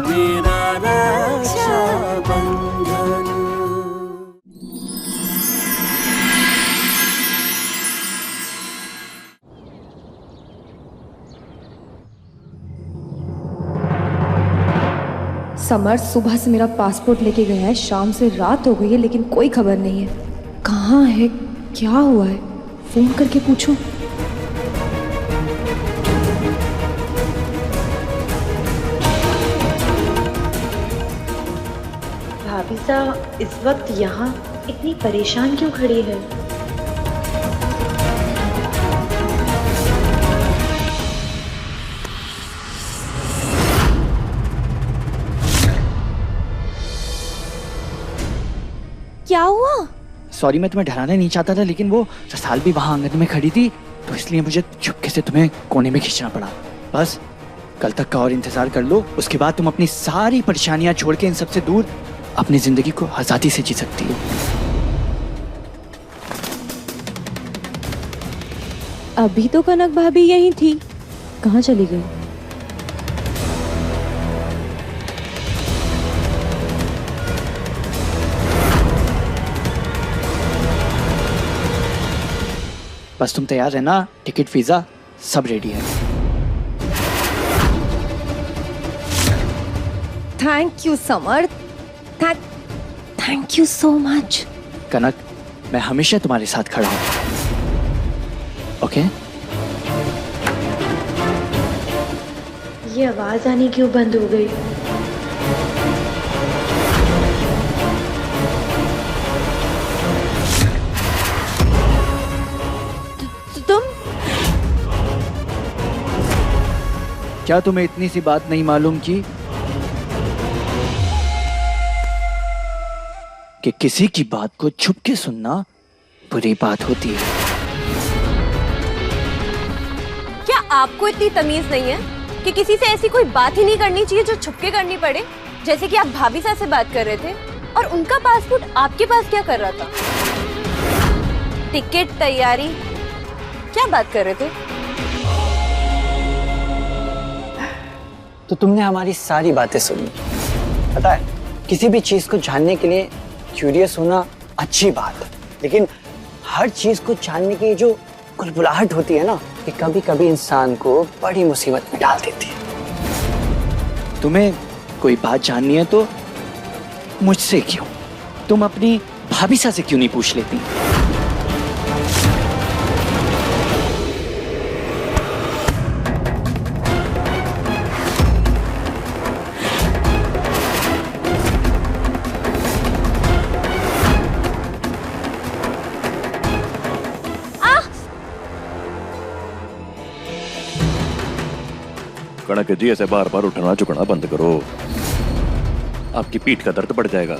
मेरा रक्षाबंधन। समर सुबह से मेरा पासपोर्ट लेके गया है, शाम से रात हो गई है लेकिन कोई खबर नहीं है। कहाँ है, क्या हुआ है, फोन करके पूछूं। भाभी साहब इस वक्त यहाँ इतनी परेशान क्यों खड़ी है? क्या हुआ? सॉरी, मैं तुम्हें डराना नहीं चाहता था, लेकिन वो रसाल भी वहाँ आंगन में खड़ी थी तो इसलिए मुझे चुपके से तुम्हें कोने में खींचना पड़ा। बस कल तक का और इंतजार कर लो, उसके बाद तुम अपनी सारी परेशानियां छोड़ के इन सबसे दूर अपनी जिंदगी को आजादी से जी सकती हो। अभी तो कनक भाभी यहीं थी, कहाँ चली गई? बस तुम तैयार रहना, टिकट वीजा सब रेडी है। Thank you Samar, thank you so much. Kanak, मैं हमेशा तुम्हारे साथ खड़ा हूँ। ओके? ये आवाज आनी क्यों बंद हो गई? तुम क्या तुम्हें इतनी सी बात नहीं मालूम कि किसी की बात को छुप के सुनना बुरी बात होती है? क्या आपको इतनी तमीज नहीं है कि किसी से ऐसी कोई बात ही नहीं करनी चाहिए जो छुप के करनी पड़े? जैसे कि आप भाभी साहब से बात कर रहे थे और उनका पासपोर्ट आपके पास क्या कर रहा था? टिकट, तैयारी, क्या बात कर रहे थे? तो तुमने हमारी सारी बातें सुनी। पता है, किसी भी चीज को जानने के लिए क्यूरियस होना अच्छी बात है, लेकिन हर चीज को जानने की जो कुलबुलाहट होती है ना, ये कभी कभी इंसान को बड़ी मुसीबत में डाल देती है। तुम्हें कोई बात जाननी है तो मुझसे क्यों, तुम अपनी भाभी सा से क्यों नहीं पूछ लेती? कणक जी, ऐसे बार बार उठना झुकना बंद करो, आपकी पीठ का दर्द बढ़ जाएगा।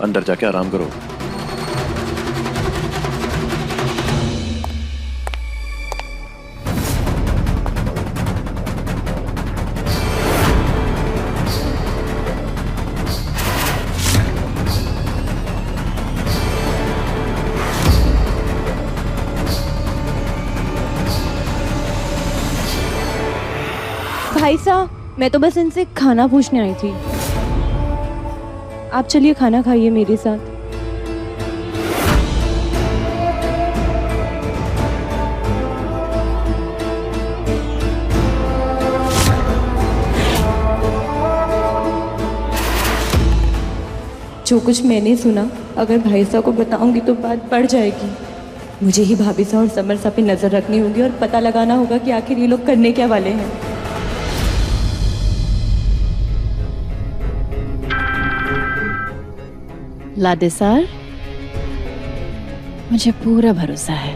अंदर जाके आराम करो। भाई साहब, मैं तो बस इनसे खाना पूछने आई थी। आप चलिए खाना खाइए मेरे साथ। जो कुछ मैंने सुना, अगर भाई साहब को बताऊंगी तो बात बढ़ जाएगी। मुझे ही भाभी साहब और समर साहब पे नजर रखनी होगी और पता लगाना होगा कि आखिर ये लोग करने क्या वाले हैं। लाडे सर, मुझे पूरा भरोसा है।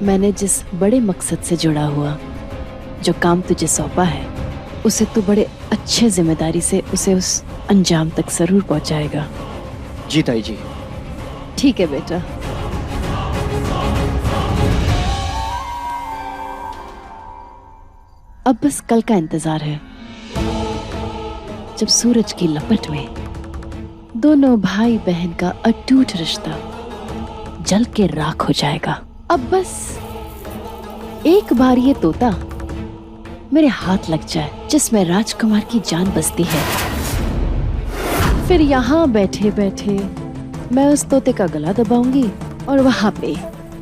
मैंने जिस बड़े मकसद से जुड़ा हुआ, जो काम तुझे सौंपा है, उसे तू बड़े अच्छे जिम्मेदारी से उसे उस अंजाम तक जरूर पहुंचाएगा। जी ताई जी। ठीक है बेटा। अब बस कल का इंतजार है, जब सूरज की लपट में दोनों भाई बहन का अटूट रिश्ता जल के राख हो जाएगा। अब बस एक बार ये तोता मेरे हाथ लग जाए जिसमें राजकुमार की जान बसती है, फिर यहाँ बैठे बैठे मैं उस तोते का गला दबाऊंगी और वहां पे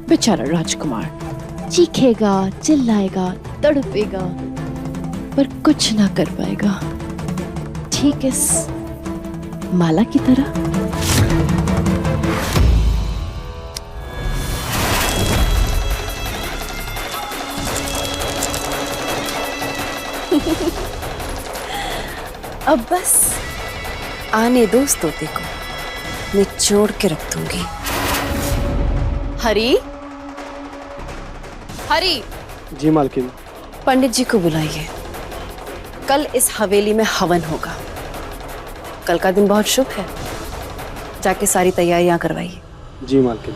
बेचारा राजकुमार चीखेगा, चिल्लाएगा, तड़पेगा, पर कुछ ना कर पाएगा, ठीक इस माला की तरह। अब बस आने दो उस तोते को, निचोड़ के रख दूंगी। हरी, हरी। जी मालकिन। पंडित जी को बुलाइए, कल इस हवेली में हवन होगा। कल का दिन बहुत शुभ है, जाके सारी तैयारियां करवाइए। जी मालकिन।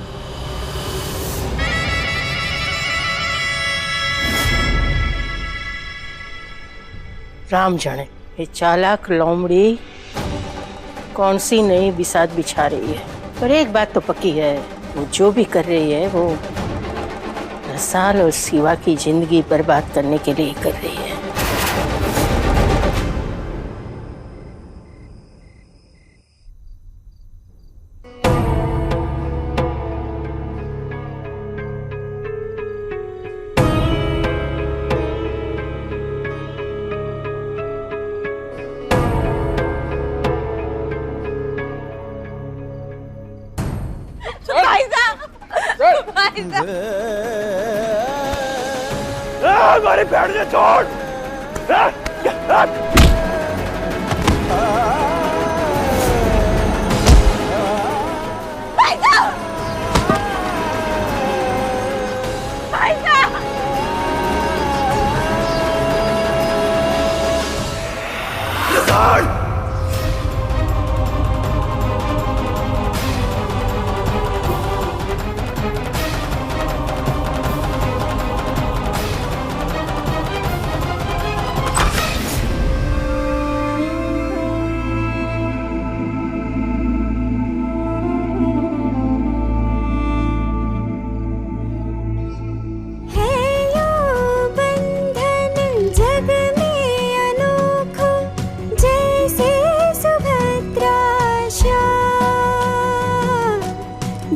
राम जाने ये चालाक लोमड़ी कौन सी नई बिसात बिछा रही है, पर एक बात तो पक्की है, वो जो भी कर रही है वो रसाल और शिवा की जिंदगी बर्बाद करने के लिए कर रही है। हमारे पैर से छोड़।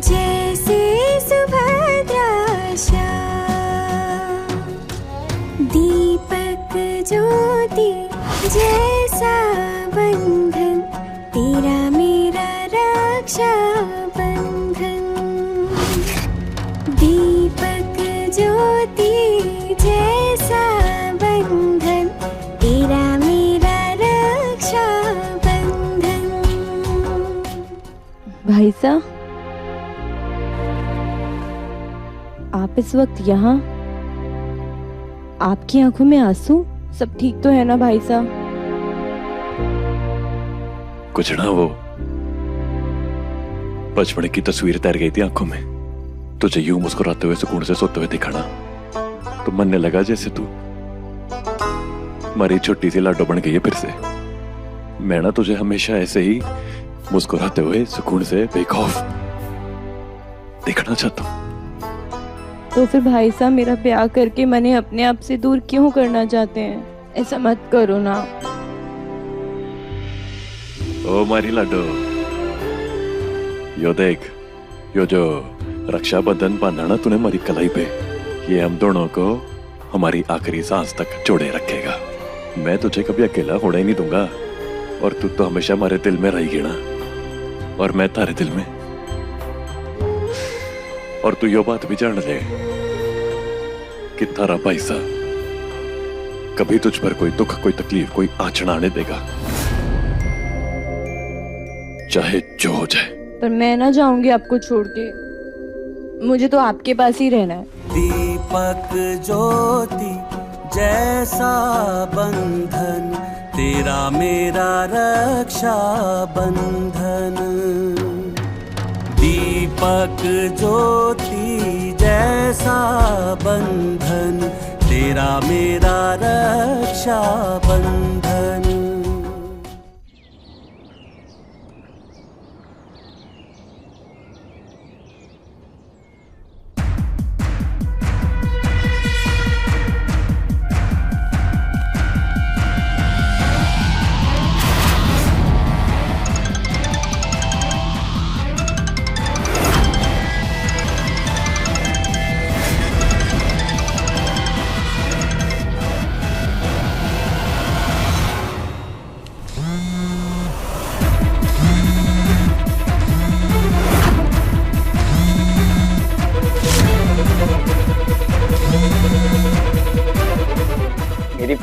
जैसे सुभद्रा दीपक ज्योति जैसा बंधन, तेरा मेरा रक्षा बंधन। दीपक ज्योति जैसा बंधन, तेरा मेरा रक्षा बंधन। भाई साहब, आप इस वक्त यहाँ? आपकी आंखों में आंसू? सब ठीक तो है ना भाई साहब? कुछ ना, वो बचपन की तस्वीर तैर गई थी आंखों में। तुझे यूं मुस्कुराते हुए सुकून से सोते हुए दिखा ना, तो मन ने लगा जैसे तू हमारी छोटी सी लाडो बन गई है फिर से। मैं ना तुझे हमेशा ऐसे ही मुस्कुराते हुए सुकून से बेखौफ देखना चाहता हूँ। तो फिर भाई साहब, मेरा ब्याह करके मैंने अपने आप से दूर क्यों करना चाहते हैं? ऐसा मत करो ना। ओ मारी लाडो, यो देख, यो जो रक्षाबंधन बांधा ना तूने हमारी कलाई पे, ये हम दोनों को हमारी आखिरी सांस तक जोड़े रखेगा। मैं तुझे कभी अकेला होने ही नहीं दूंगा, और तू तो हमेशा हमारे दिल में रहेगी ना, और मैं तारे दिल में। और तू यो बात भी जान ले कि तारा भाई साहब कभी तुझ पर कोई दुख, कोई तकलीफ, कोई आँच ना आने देगा, चाहे जो हो जाए। पर मैं ना जाऊंगी आपको छोड़ के, मुझे तो आपके पास ही रहना है। दीपक ज्योति जैसा बंधन, तेरा मेरा रक्षा बंधन। दीपक ज्योति जैसा बंधन, तेरा मेरा रक्षा बंधन।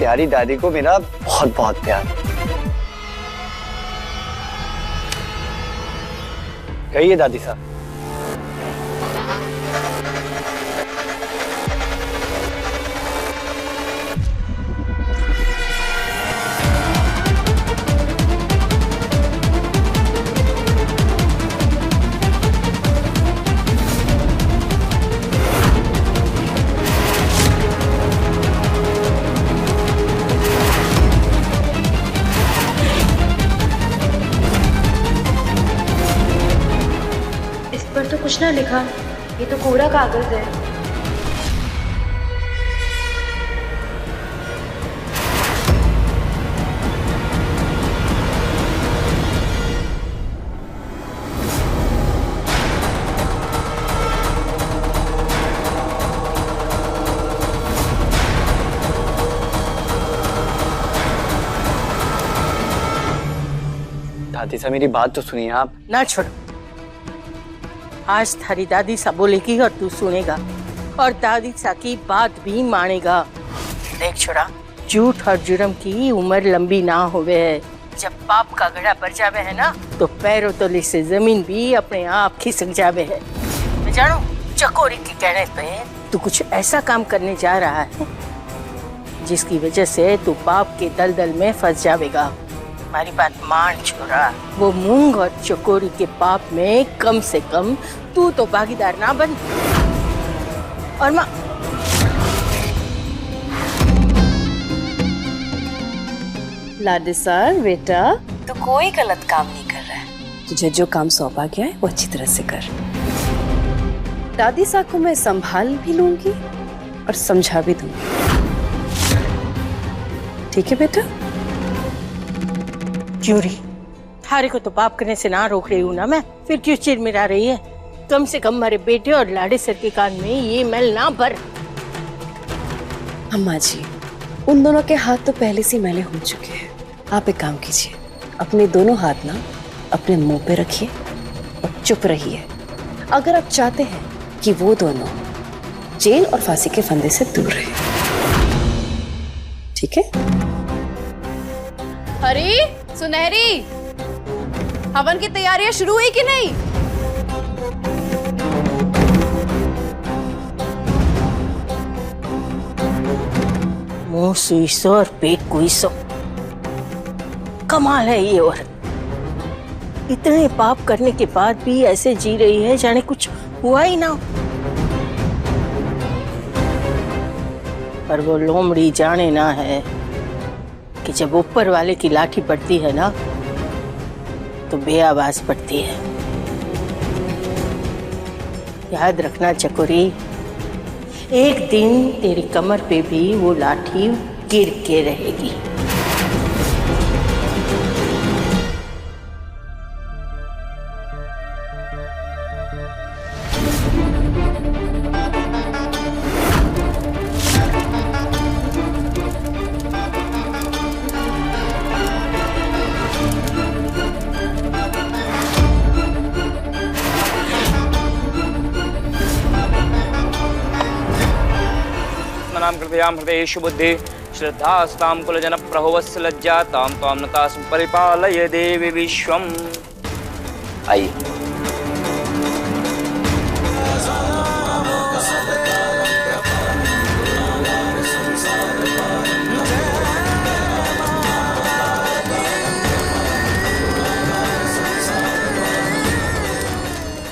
प्यारी दादी को मेरा बहुत बहुत प्यार। कहिए दादी साहब। तो कुछ ना लिखा, ये तो कोरा कागज है। दादी साहब मेरी बात तो सुनिए आप। ना छोड़ो, आज थारी दादी सा बोलेगी और तू सुनेगा और दादी सा की बात भी मानेगा। देख छोड़ा, झूठ और जुर्म की उम्र लंबी ना होवे है। जब पाप का गड़ा भर जावे है ना, तो पैरों तले से जमीन भी अपने आप खिसक जावे है। मैं जानू चकोरी के कहने पे तू कुछ ऐसा काम करने जा रहा है जिसकी वजह से तू पाप के दलदल में फंस जावेगा। हमारी बात मान छोरा, वो मूंग और चकोरी के पाप में कम से कम तू तो भागीदार ना बन। और माँ लाडेसर बेटा, तो कोई गलत काम नहीं कर रहा है। तुझे जो काम सौंपा गया है वो अच्छी तरह से कर। दादी सा को मैं संभाल भी लूंगी और समझा भी दूंगी। ठीक है बेटा? क्यों री, थारे को तो पाप करने से ना रोक रही हूँ ना मैं, फिर क्यों चिरमिरा रही है? कम से कम हमारे बेटे और लाडे सर के कान में ये मैल ना भर। अम्मा जी, उन दोनों के हाथ तो पहले से मैले हो चुके हैं। आप एक काम कीजिए, अपने दोनों हाथ ना अपने मुंह पे रखिए और चुप रहिए। अगर आप चाहते हैं कि वो दोनों जेल और फांसी के फंदे से दूर रहे। ठीक है? हरी, सुनहरी, हवन की तैयारियां शुरू हुई कि नहीं? मुंह सुई सो और पेट कोई सो। कमाल है ये औरत, इतने पाप करने के बाद भी ऐसे जी रही है जाने कुछ हुआ ही ना। पर वो लोमड़ी जाने ना है कि जब ऊपर वाले की लाठी पड़ती है ना, तो बेआवाज पड़ती है। याद रखना चकोरी, एक दिन तेरी कमर पे भी वो लाठी गिर के रहेगी। कृपयां हृदयेषु बुद्धि श्रद्धास्तां कुलजन प्रभवस्य लज्जातां त्वां नतास्म परिपालय देवी विश्वम्। आइए।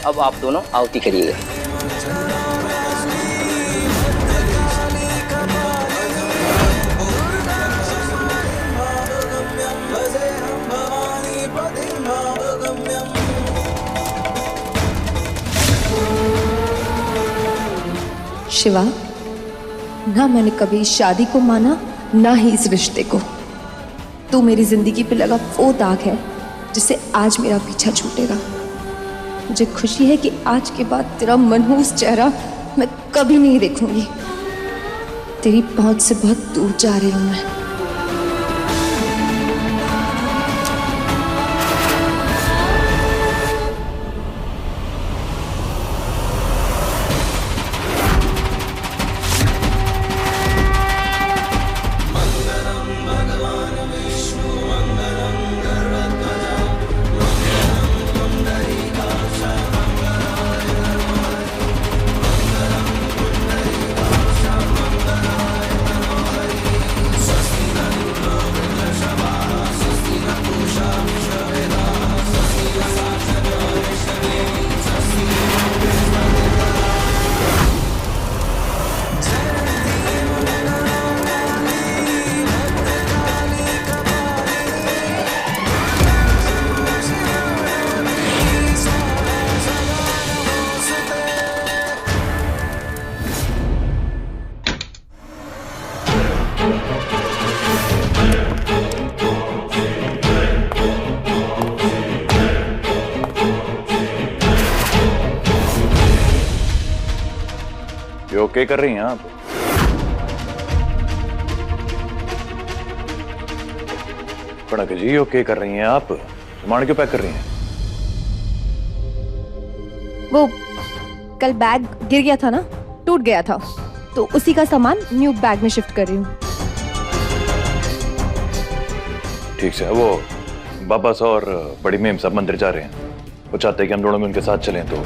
अब आप दोनों आहुति करिएगा। शिवा, ना मैंने कभी इस शादी को माना, ना ही इस रिश्ते को। तू मेरी जिंदगी पे लगा वो दाग है जिससे आज मेरा पीछा छूटेगा। मुझे खुशी है कि आज के बाद तेरा मनहूस चेहरा मैं कभी नहीं देखूंगी। तेरी पहुंच से बहुत दूर जा रही हूं मैं। क्या कर रही हैं आप? कनक जी यो क्या कर रही हैं आप? सामान क्यों पैक कर रही हैं? वो कल बैग गिर गया था ना, टूट गया था, तो उसी का सामान न्यू बैग में शिफ्ट कर रही हूँ। ठीक से। वो बाबा सा और बड़ी मेम साहब मंदिर जा रहे हैं, वो चाहते हैं कि हम दोनों में उनके साथ चलें, तो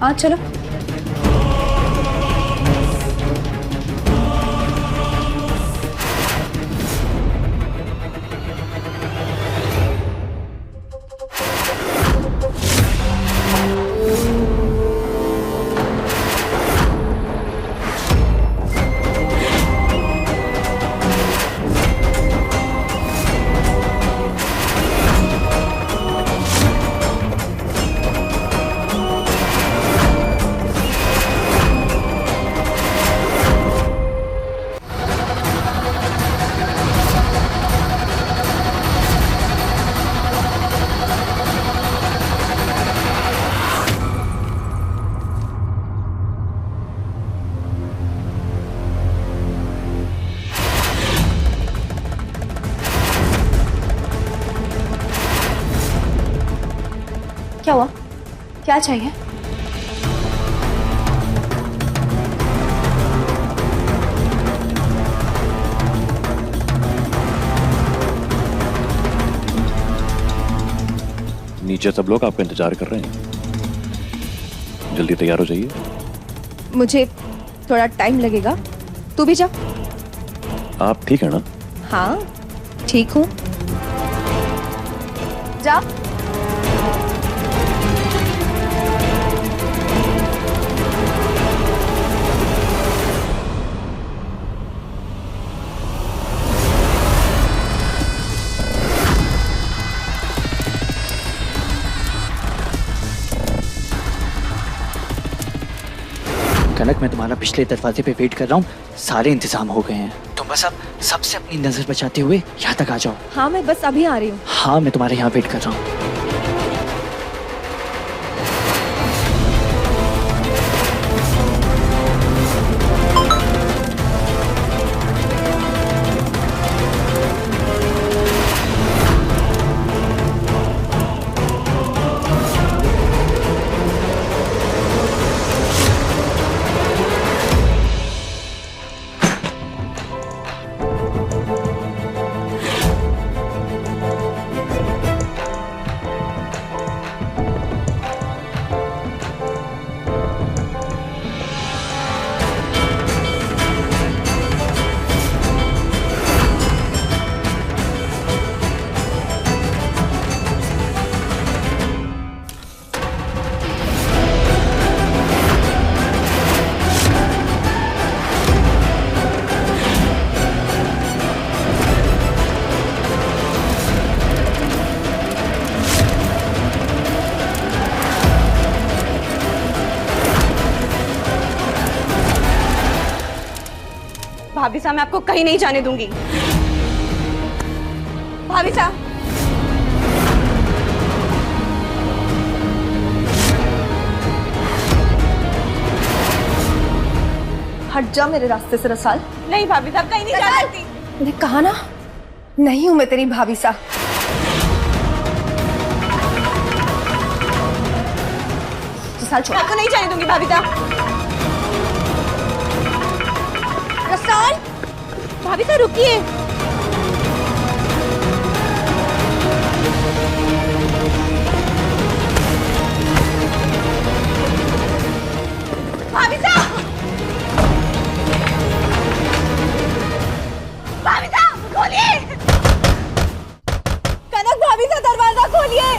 हाँ चलो। क्या हुआ? क्या चाहिए? नीचे सब लोग आपका इंतजार कर रहे हैं, जल्दी तैयार हो जाइए। मुझे थोड़ा टाइम लगेगा, तू भी जा। आप ठीक है ना? हाँ ठीक हूँ, जा। कनक, मैं तुम्हारा पिछले दरवाजे पे वेट कर रहा हूँ, सारे इंतजाम हो गए हैं, तुम बस अब सबसे अपनी नजर बचाते हुए यहाँ तक आ जाओ। हाँ मैं बस अभी आ रही हूँ। हाँ मैं तुम्हारे यहाँ वेट कर रहा हूँ। भाभी साहब, मैं आपको कहीं नहीं जाने दूंगी। भाभी साहब, हट जा मेरे रास्ते से रसाल। नहीं भाभी साहब, कहीं नहीं जा सकती। मैंने कहा ना, नहीं हूं मैं तेरी भाभी सा। रसाल छोड़। मैं आपको नहीं जाने दूंगी भाभी साहब। रसाल, भाभी साहब रुकिए। भाभी साहब, भाभी साहब खोलिए। कनक भाभी साहब, दरवाजा खोलिए।